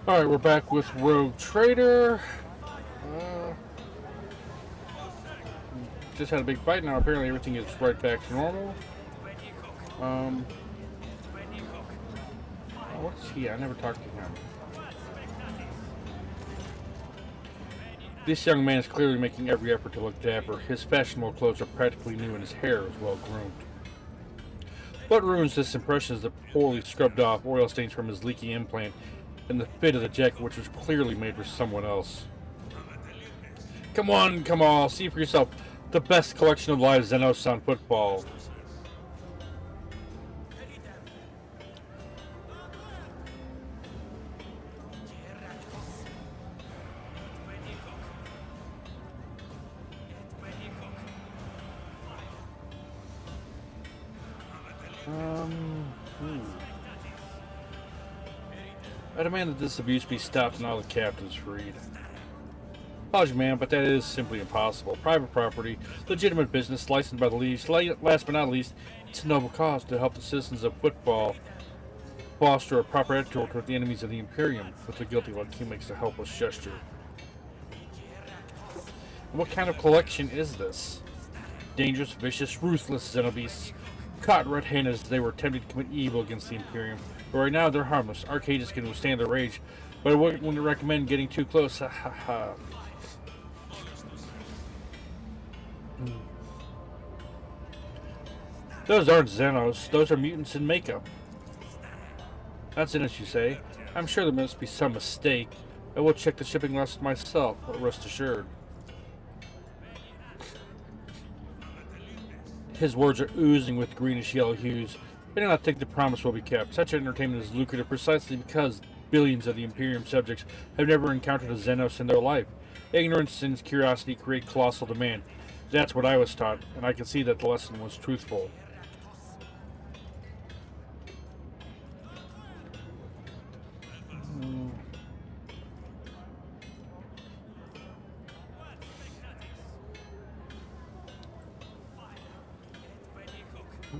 Alright, we're back with Rogue Trader. Uh, just had a big fight. Now apparently everything is right back to normal. What's he? I never talked to him. This young man is clearly making every effort to look dapper. His fashionable clothes are practically new and his hair is well groomed. What ruins this impression is the poorly scrubbed off oil stains from his leaky implant and the fit of the jacket, which was clearly made for someone else. Come on, see for yourself. The best collection of live Xenos on football. I demand that this abuse be stopped and all the captives freed. Apology, man, but that is simply impossible. Private property, legitimate business, licensed by the league. Last but not least, it's a noble cause to help the citizens of football foster a proper attitude toward the enemies of the Imperium. With the guilty like he makes a helpless gesture. What kind of collection is this? Dangerous, vicious, ruthless Xenobeasts. Caught red-handed as they were attempting to commit evil against the Imperium. But right now, they're harmless. Our cages can withstand their rage. But I wouldn't recommend getting too close. Ha ha ha. Those aren't Xenos. Those are mutants in makeup. That's Xenos, you say? I'm sure there must be some mistake. I will check the shipping list myself, but rest assured. His words are oozing with greenish-yellow hues. I do not think the promise will be kept. Such entertainment is lucrative precisely because billions of the Imperium subjects have never encountered a Xenos in their life. Ignorance and curiosity create colossal demand. That's what I was taught, and I can see that the lesson was truthful.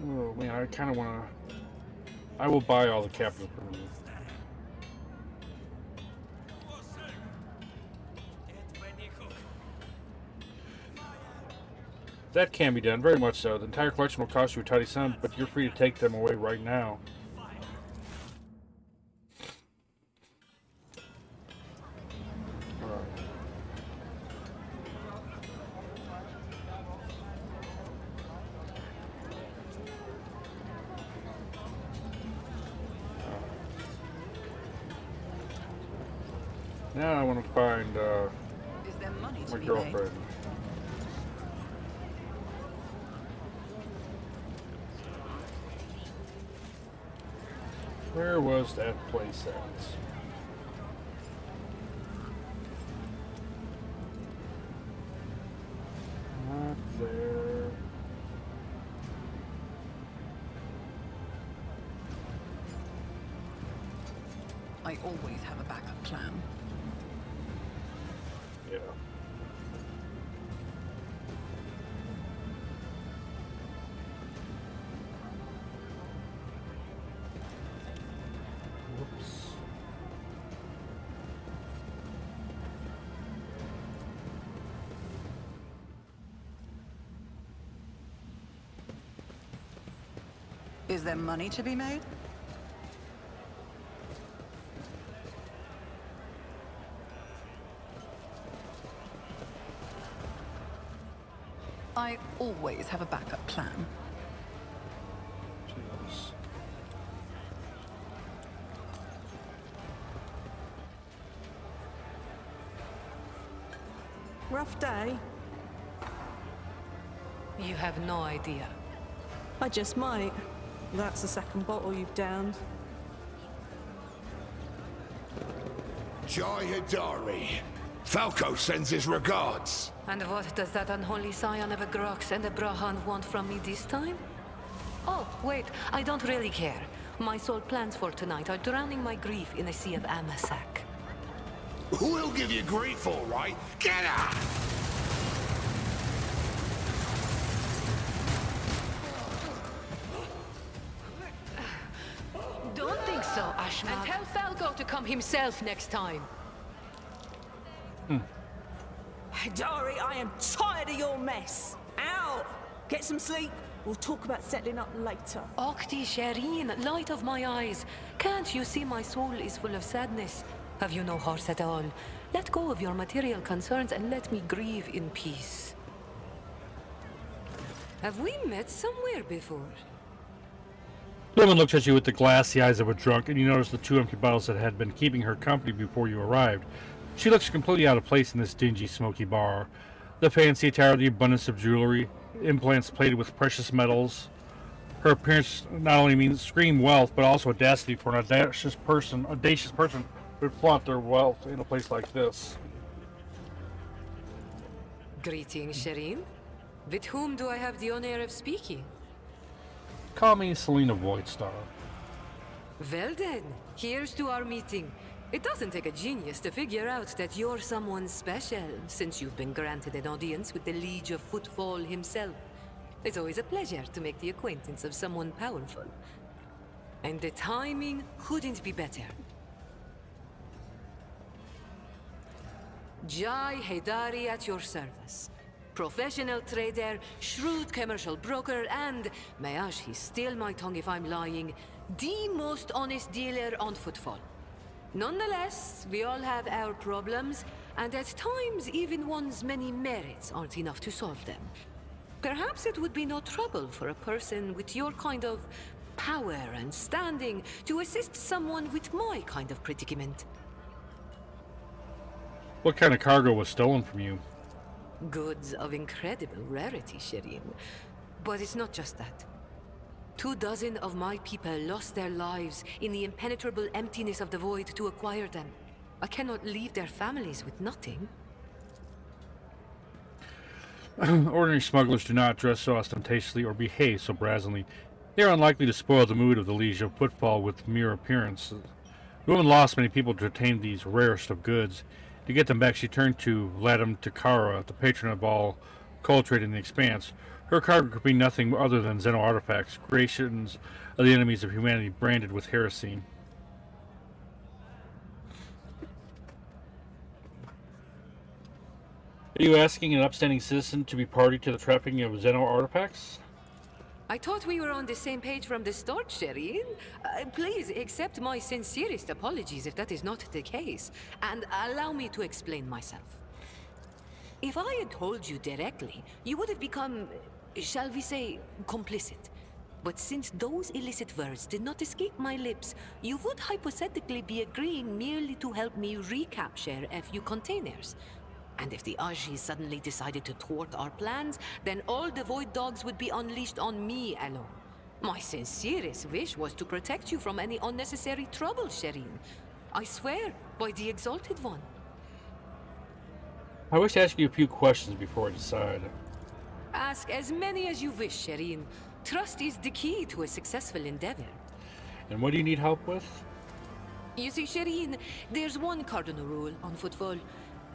Oh man, I kind of want to. I will buy all the captive permanent. That can be done, very much so. The entire collection will cost you a tidy sum, but you're free to take them away right now. Now I want to find my girlfriend. Where was that place at? Not there. I always have a backup plan. Yeah. Whoops. Is there money to be made? I always have a backup plan. Jeez. Rough day? You have no idea. I just might. That's the second bottle you've downed. Jai Hidari. Falco sends his regards. And what does that unholy scion of a Grox and a Brahan want from me this time? Oh, wait, I don't really care. My sole plans for tonight are drowning my grief in a sea of Amasak. We'll give you grief, all right. Get out! Don't think so, Ashma. And tell Falco to come himself next time. Hidari, I am tired of your mess. Ow! Get some sleep. We'll talk about settling up later. Okti Shireen, light of my eyes. Can't you see my soul is full of sadness? Have you no heart at all? Let go of your material concerns and let me grieve in peace. Have we met somewhere before? The woman looks at you with the glassy eyes of a drunk, and you notice the 2 empty bottles that had been keeping her company before you arrived. She looks completely out of place in this dingy, smoky bar. The fancy attire, the abundance of jewelry, implants plated with precious metals. Her appearance not only means scream wealth, but also audacity for an audacious person would flaunt their wealth in a place like this. Greetings, Shireen. With whom do I have the honor of speaking? Call me Selena Voidstar. Well then, here's to our meeting. It doesn't take a genius to figure out that you're someone special, since you've been granted an audience with the Liege of Footfall himself. It's always a pleasure to make the acquaintance of someone powerful. And the timing couldn't be better. Jai Haidari at your service. Professional trader, shrewd commercial broker, and, may he steal my tongue if I'm lying, the most honest dealer on Footfall. Nonetheless, we all have our problems, and at times even one's many merits aren't enough to solve them. Perhaps it would be no trouble for a person with your kind of power and standing to assist someone with my kind of predicament. What kind of cargo was stolen from you? Goods of incredible rarity, Shireen. But it's not just that. 24 of my people lost their lives in the impenetrable emptiness of the void to acquire them. I cannot leave their families with nothing. Ordinary smugglers do not dress so ostentatiously or behave so brazenly. They are unlikely to spoil the mood of the Liege of Footfall with mere appearances. The woman lost many people to obtain these rarest of goods. To get them back, she turned to Ladam Takara, the patron of all cultured in the Expanse. Her cargo could be nothing other than Xeno artifacts, creations of the enemies of humanity branded with heresy. Are you asking an upstanding citizen to be party to the trafficking of Xeno artifacts? I thought we were on the same page from the start, Shireen. Please accept my sincerest apologies if that is not the case, and allow me to explain myself. If I had told you directly, you would have become, shall we say, complicit. But since those illicit words did not escape my lips, you would hypothetically be agreeing merely to help me recapture a few containers. And if the Ajis suddenly decided to thwart our plans, then all the Void Dogs would be unleashed on me alone. My sincerest wish was to protect you from any unnecessary trouble, Shireen. I swear, by the Exalted One. I wish to ask you a few questions before I decide. Ask as many as you wish, Shireen. Trust is the key to a successful endeavor. And what do you need help with? You see, Shireen, there's one cardinal rule on Footfall.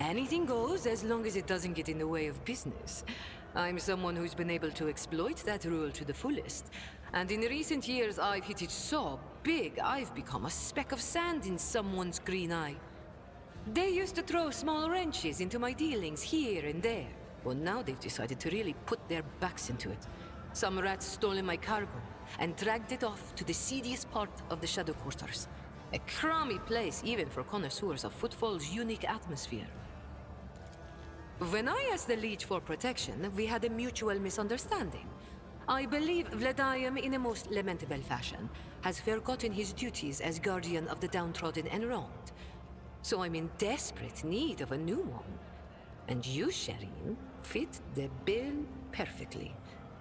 Anything goes as long as it doesn't get in the way of business. I'm someone who's been able to exploit that rule to the fullest. And in recent years, I've hit it so big, I've become a speck of sand in someone's green eye. They used to throw small wrenches into my dealings here and there. But now they've decided to really put their backs into it. Some rats stolen my cargo and dragged it off to the seediest part of the Shadow Quarters. A crummy place even for connoisseurs of Footfall's unique atmosphere. When I asked the Liege for protection, we had a mutual misunderstanding. I believe Vladimir, in a most lamentable fashion, has forgotten his duties as guardian of the downtrodden and wronged. So I'm in desperate need of a new one. And you, Shireen, fit the bill perfectly.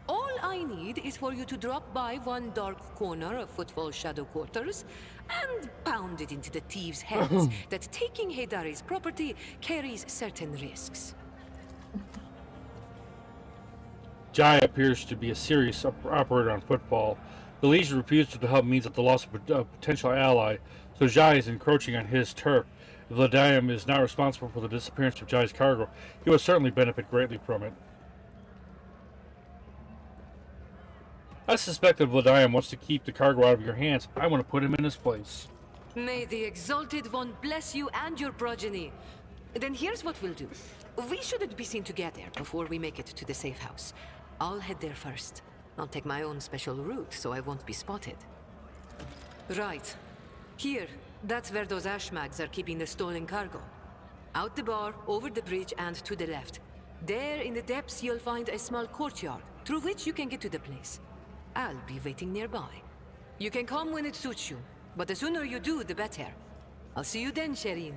All I need is for you to drop by one dark corner of Footfall Shadow Quarters and pound it into the thieves' heads that taking Haidari's property carries certain risks. Jai appears to be a serious operator on Footfall. The Legion refused to help means at the loss of a potential ally, so Jai is encroaching on his turf. If Vladimir is not responsible for the disappearance of Jai's cargo, he will certainly benefit greatly from it. I suspect that Vladimir wants to keep the cargo out of your hands. I want to put him in his place. May the Exalted One bless you and your progeny. Then here's what we'll do. We shouldn't be seen together before we make it to the safe house. I'll head there first. I'll take my own special route so I won't be spotted. Right. Here, that's where those ashmags are keeping the stolen cargo. Out the bar, over the bridge, and to the left. There in the depths you'll find a small courtyard, through which you can get to the place. I'll be waiting nearby. You can come when it suits you, but the sooner you do, the better. I'll see you then, Shireen.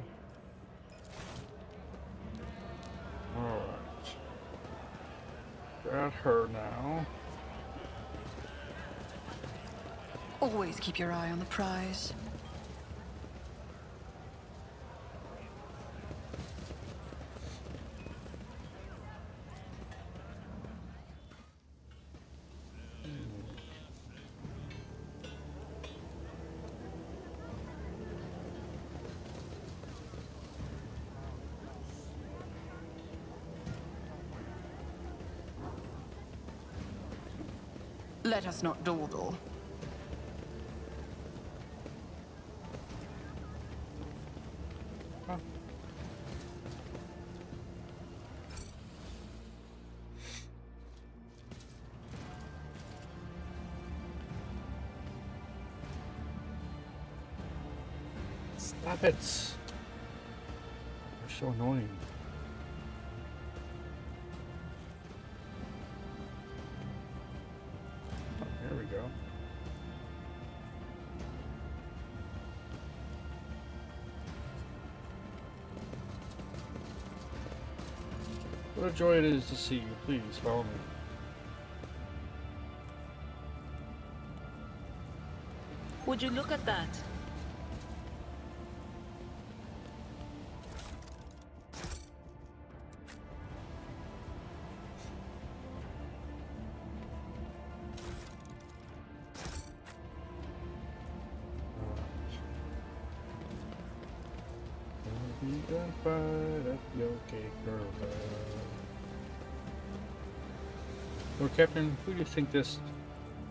Alright. Got her now. Always keep your eye on the prize. Let us not dawdle. Huh. Stop it! You're so annoying. There we go. What a joy it is to see you. Please follow me. Would you look at that? Lord Captain, who do you think this? Do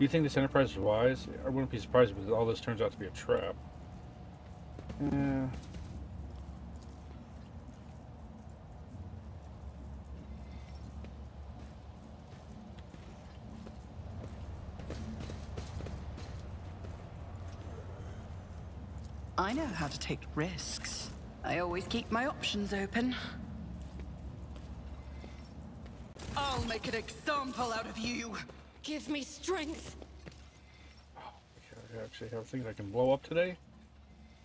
you think this enterprise is wise? I wouldn't be surprised if all this turns out to be a trap. Yeah. I know how to take risks. I always keep my options open. I'll make an example out of you. Give me strength. I actually have things I can blow up today.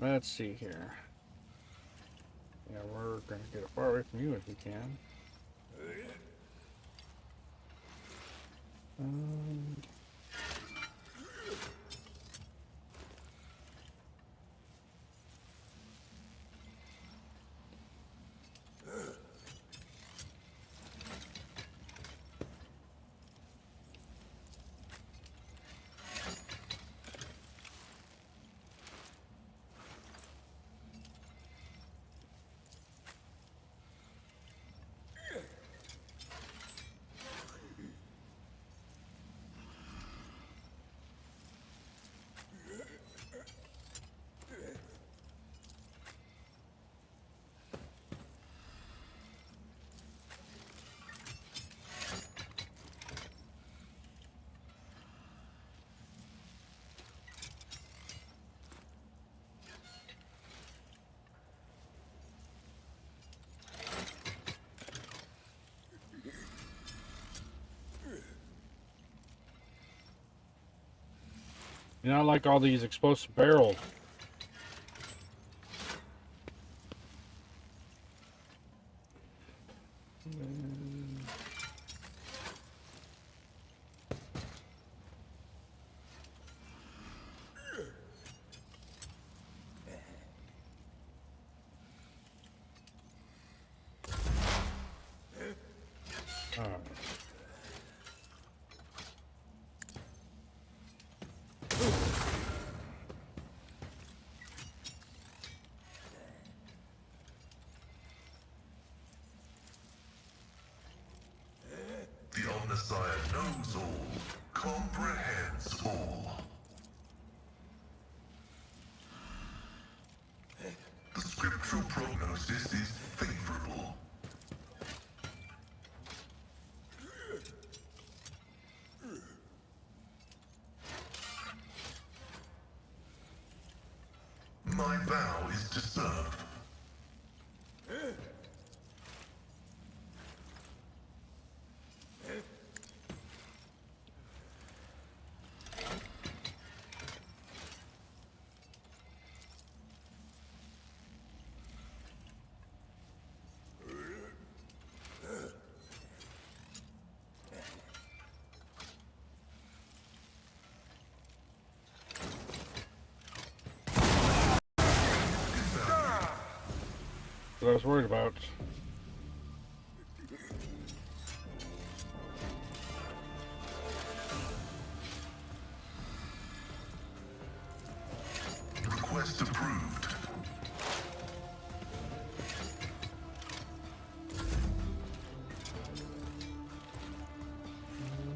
Let's see here. Yeah, we're gonna get as far away from you as we can. You know, I like all these explosive barrels. The Omnissiah knows all, comprehends all. This is favorable. My vow is to serve. What I was worried about. Request approved.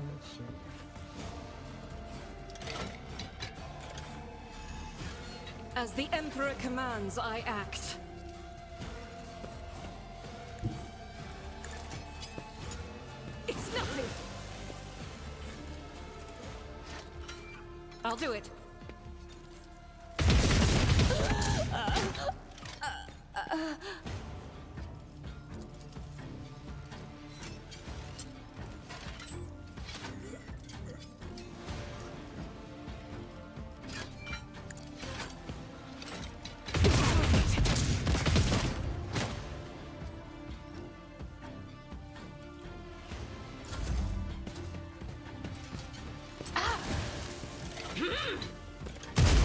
Let's see. As the Emperor commands, I act. It's nothing. I'll do it.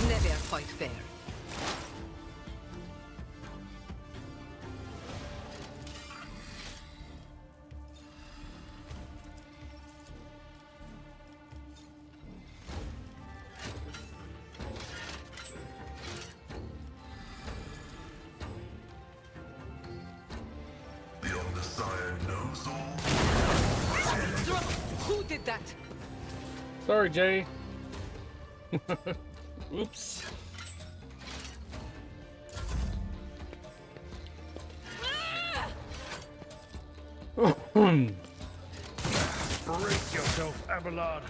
Never fight fair. The Omniscient knows all. Who did that? Sorry, Jay. Oops. Brace yourself, Abelard.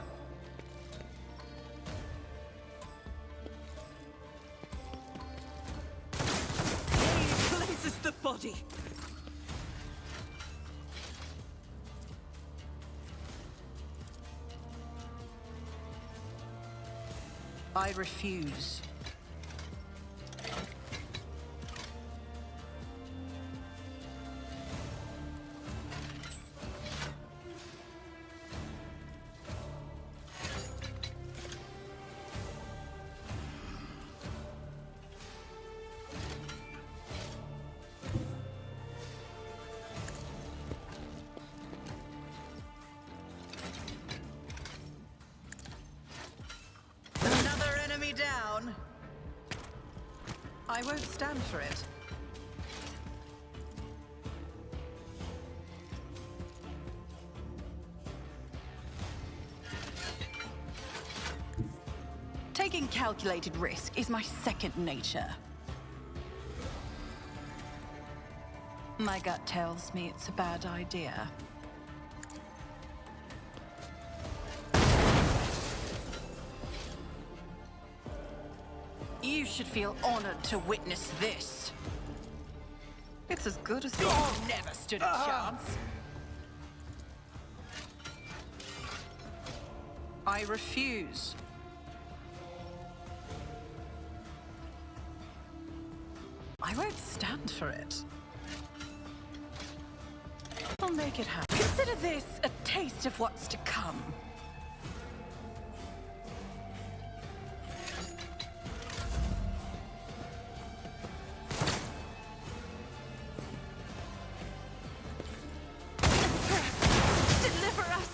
He cleanses the body. I refuse. Another enemy down. I won't stand for it. Taking calculated risk is my second nature. My gut tells me it's a bad idea. You should feel honored to witness this. It's as good as you never stood a chance. I refuse. I won't stand for it. I'll make it happen. Consider this a taste of what's to come. Deliver us!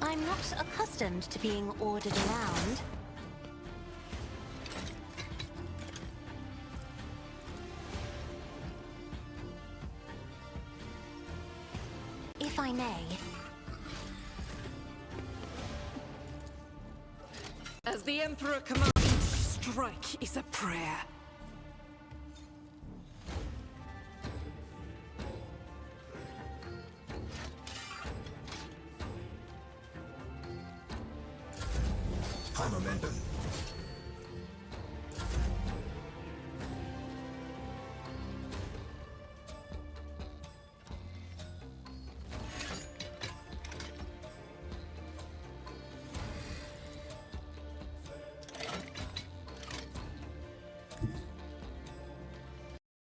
I'm not accustomed to being ordered around. if I may. As the Emperor commands, Strike is a prayer. High momentum.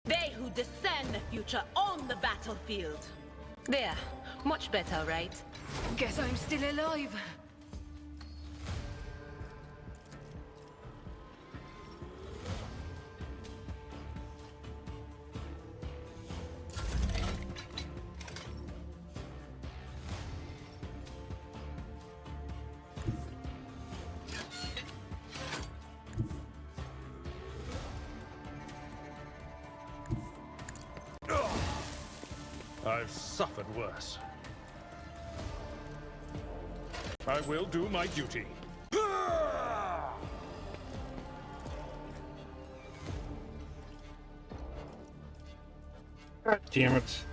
They who discern the future on the battlefield. There, much better, right? Guess I'm still alive. I've suffered worse. I will do my duty. God damn it.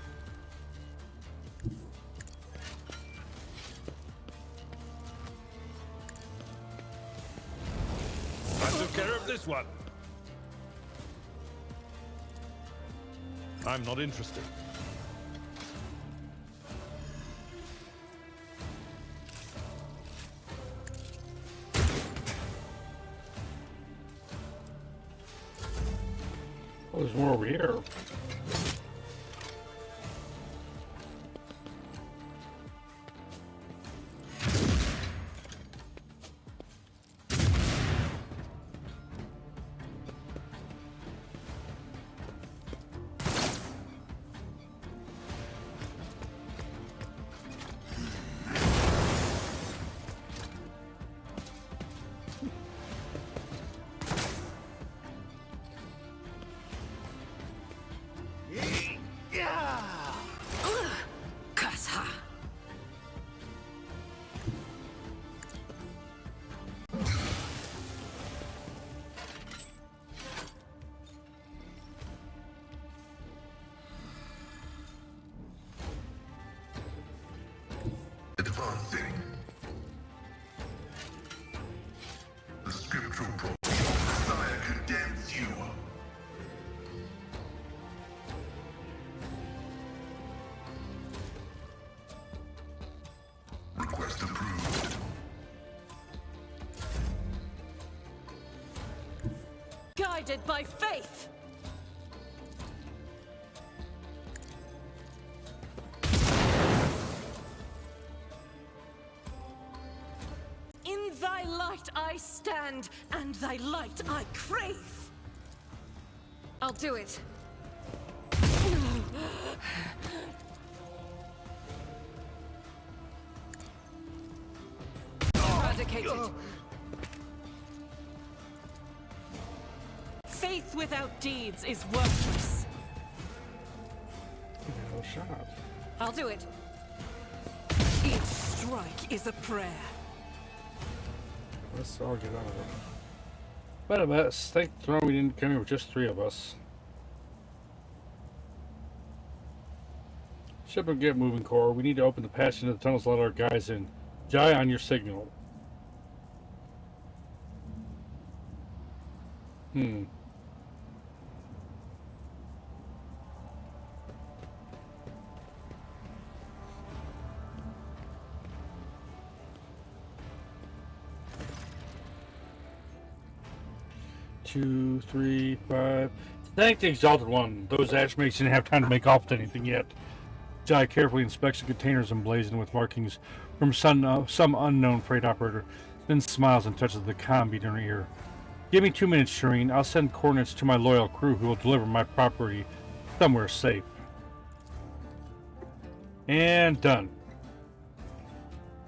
I took care of this one. I'm not interested. Oh, there's more over here. Kasa. Advancing. The scriptural Messiah condemns you. Request approved. Guided by faith! In thy light I stand, and thy light I crave! I'll do it. Eradicated. Faith without deeds is worthless. No shot. I'll do it. Each strike is a prayer. Let's all get out of it. But a mess. Thank the throne we didn't come here with just 3 of us. Ship will get moving, Core. We need to open the passage into the tunnels to let our guys in. Jai, on your signal. Two, 3, 5. Thank the Exalted One. Those ashmates didn't have time to make off with anything yet. Jai carefully inspects the containers emblazoned with markings from some unknown freight operator, then smiles and touches the comm beat in her ear. Give me 2 minutes, Shireen. I'll send coordinates to my loyal crew who will deliver my property somewhere safe. And done.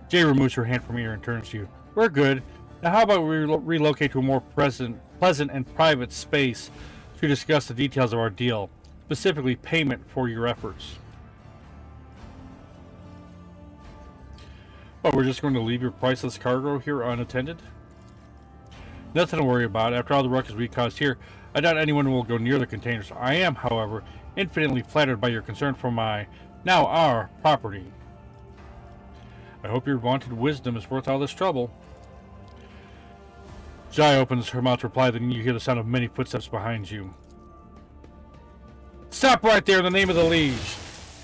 Jay removes her hand from her ear and turns to you. We're good. Now how about we relocate to a more pleasant and private space to discuss the details of our deal, specifically payment for your efforts. Oh, we're just going to leave your priceless cargo here unattended? Nothing to worry about. After all the ruckus we caused here, I doubt anyone will go near the containers. I am, however, infinitely flattered by your concern for my, now our, property. I hope your vaunted wisdom is worth all this trouble. Jai opens her mouth to reply, then you hear the sound of many footsteps behind you. Stop right there in the name of the liege!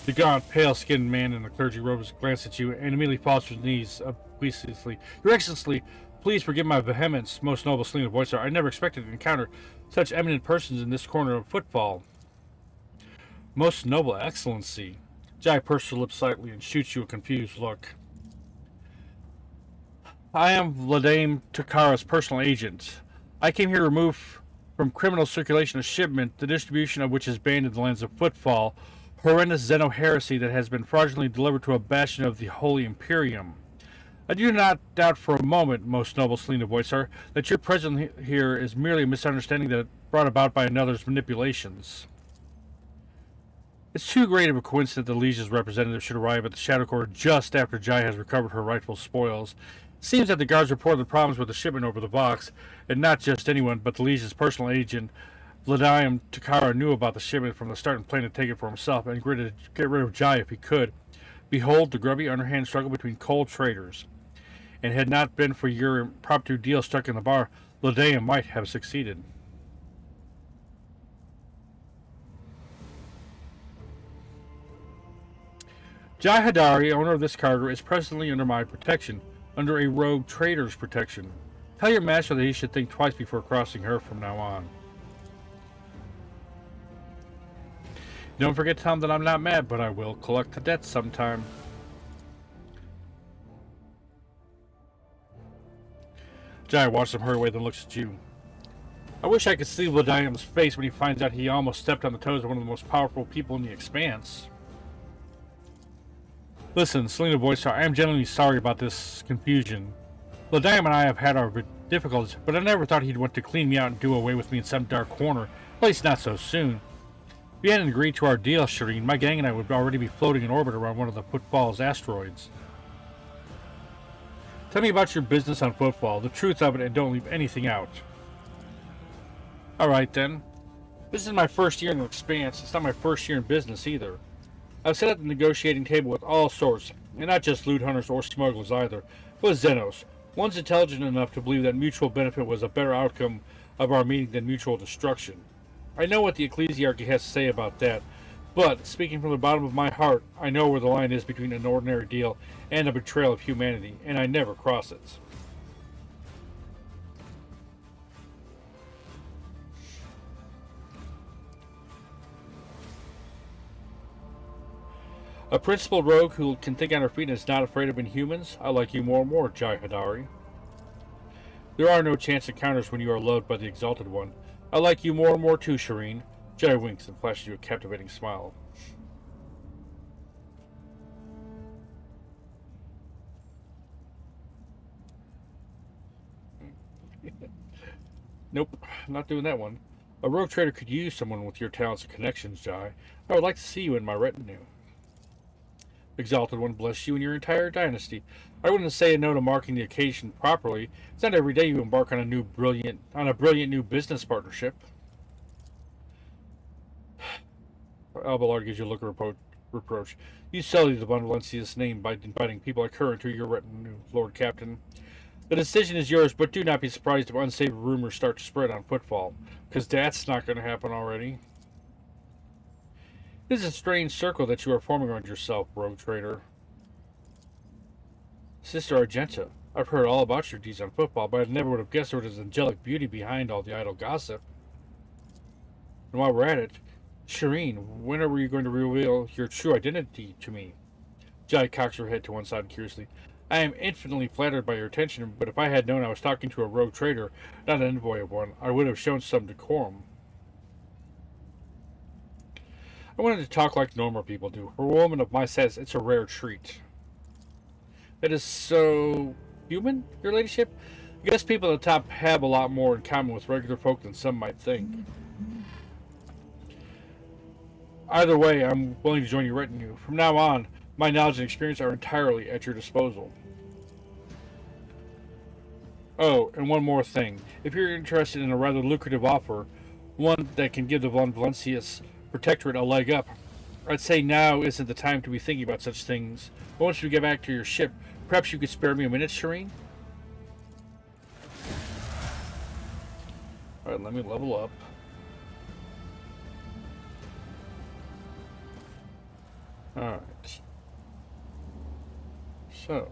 The gaunt, pale-skinned man in the clergy robes glances at you and immediately falls to his knees, obsequiously. Your Excellency, please forgive my vehemence, most noble Selena Voicer. I never expected to encounter such eminent persons in this corner of footfall. Most noble Excellency. Jai pursed her lips slightly and shoots you a confused look. I am Vladimir Takara's personal agent. I came here to remove from criminal circulation a shipment, the distribution of which is banned in the lands of Footfall, horrendous Zeno heresy that has been fraudulently delivered to a bastion of the Holy Imperium. I do not doubt for a moment, most noble Selena Voicer, that your presence here is merely a misunderstanding that brought about by another's manipulations. It's too great of a coincidence that the Liege's representative should arrive at the Shadow Court just after Jai has recovered her rightful spoils. It seems that the guards reported the problems with the shipment over the box, and not just anyone, but the Liege's personal agent, Vladimir Takara, knew about the shipment from the start and planned to take it for himself and get rid of Jai if he could. Behold the grubby, underhand struggle between cold traders. And had not been for your impromptu deal struck in the bar, Vladimir might have succeeded. Jai Hadari, owner of this cargo, is presently under my protection, under a rogue trader's protection. Tell your master that he should think twice before crossing her from now on. Don't forget to tell him that I'm not mad, but I will collect the debt sometime. Jai watches him hurry away, then looks at you. I wish I could see Vladimir's face when he finds out he almost stepped on the toes of one of the most powerful people in the Expanse. Listen, Selena Voicer, I am genuinely sorry about this confusion. Vladimir and I have had our difficulties, but I never thought he'd want to clean me out and do away with me in some dark corner, at least not so soon. If you hadn't agreed to our deal, Shireen, my gang and I would already be floating in orbit around one of the Footfall's asteroids. Tell me about your business on Footfall, the truth of it, and don't leave anything out. Alright then. This is my first year in the Expanse. It's not my first year in business either. I've sat at the negotiating table with all sorts, and not just loot hunters or smugglers either, but Xenos. One's intelligent enough to believe that mutual benefit was a better outcome of our meeting than mutual destruction. I know what the Ecclesiarchy has to say about that, but, speaking from the bottom of my heart, I know where the line is between an ordinary deal and a betrayal of humanity, and I never cross it. A principled rogue who can think on her feet and is not afraid of inhumans? I like you more and more, Jai Hadari. There are no chance encounters when you are loved by the Exalted One. I like you more and more too, Shireen. Jai winks and flashes you a captivating smile. Nope, I'm not doing that one. A rogue trader could use someone with your talents and connections, Jai. I would like to see you in my retinue. Exalted One bless you and your entire dynasty. I wouldn't say no to marking the occasion properly. It's not every day you embark on a brilliant new business partnership. Abelard gives you a look of reproach. You sully the benevolentious name by inviting people like her into your retinue, Lord Captain. The decision is yours, but do not be surprised if unsavory rumors start to spread on Footfall, because that's not going to happen already. This is a strange circle that you are forming around yourself, rogue trader. Sister Argenta, I've heard all about your deeds on Football, but I never would have guessed there was angelic beauty behind all the idle gossip. And while we're at it, Shireen, when are you going to reveal your true identity to me? Jai cocks her head to one side curiously. I am infinitely flattered by your attention, but if I had known I was talking to a rogue trader, not an envoy of one, I would have shown some decorum. I wanted to talk like normal people do. For a woman of my size, it's a rare treat. That is so human, your ladyship? I guess people at the top have a lot more in common with regular folk than some might think. Either way, I'm willing to join your retinue. From now on, my knowledge and experience are entirely at your disposal. Oh, and one more thing. If you're interested in a rather lucrative offer, one that can give the Von Valencius Protectorate a leg up, I'd say now isn't the time to be thinking about such things. But once you get back to your ship, perhaps you could spare me a minute, Shireen? Alright, let me level up. Alright. So.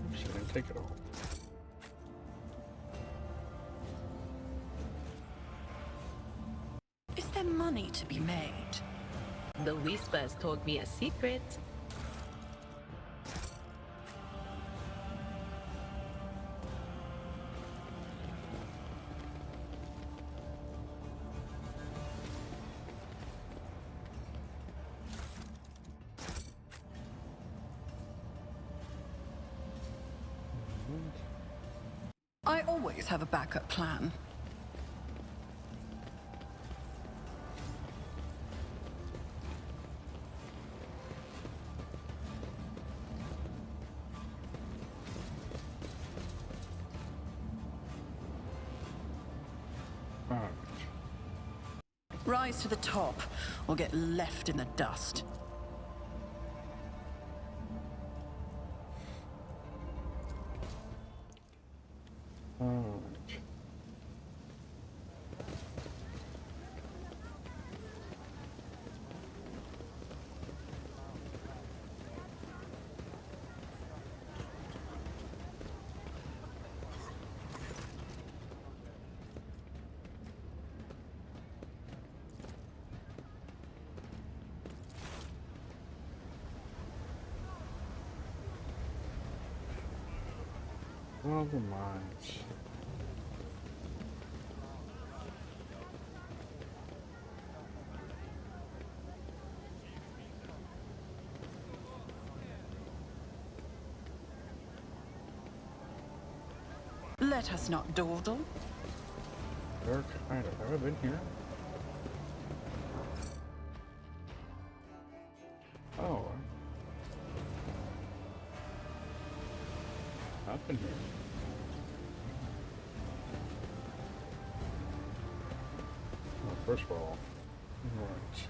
Oops, I didn't take it all. Is there money to be made? The Whispers told me a secret. I always have a backup plan. Alright. Rise to the top, or get left in the dust. Alright. Never mind. Let us not dawdle. Dark kind of. Have I been here? Oh. I've been here. Well, first of all, right.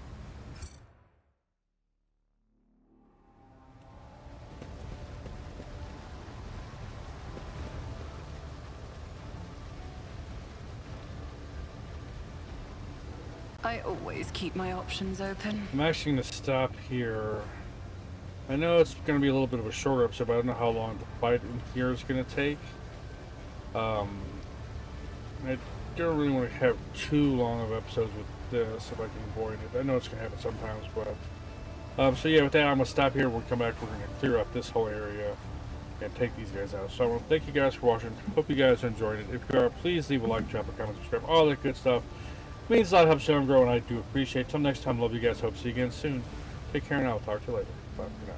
I always keep my options open. I'm actually going to stop here. I know it's going to be a little bit of a shorter episode, but I don't know how long the fight in here is going to take. I don't really want to have too long of episodes with this if I can avoid it. I know it's going to happen sometimes, but... so yeah, with that, I'm going to stop here. We'll come back. We're going to clear up this whole area and take these guys out. So I want to thank you guys for watching. Hope you guys enjoyed it. If you are, please leave a like, drop a comment, subscribe, all that good stuff. It means a lot, helps the channel grow, and I do appreciate it. Till next time, love you guys. Hope to see you again soon. Take care, and I'll talk to you later. Bye for now.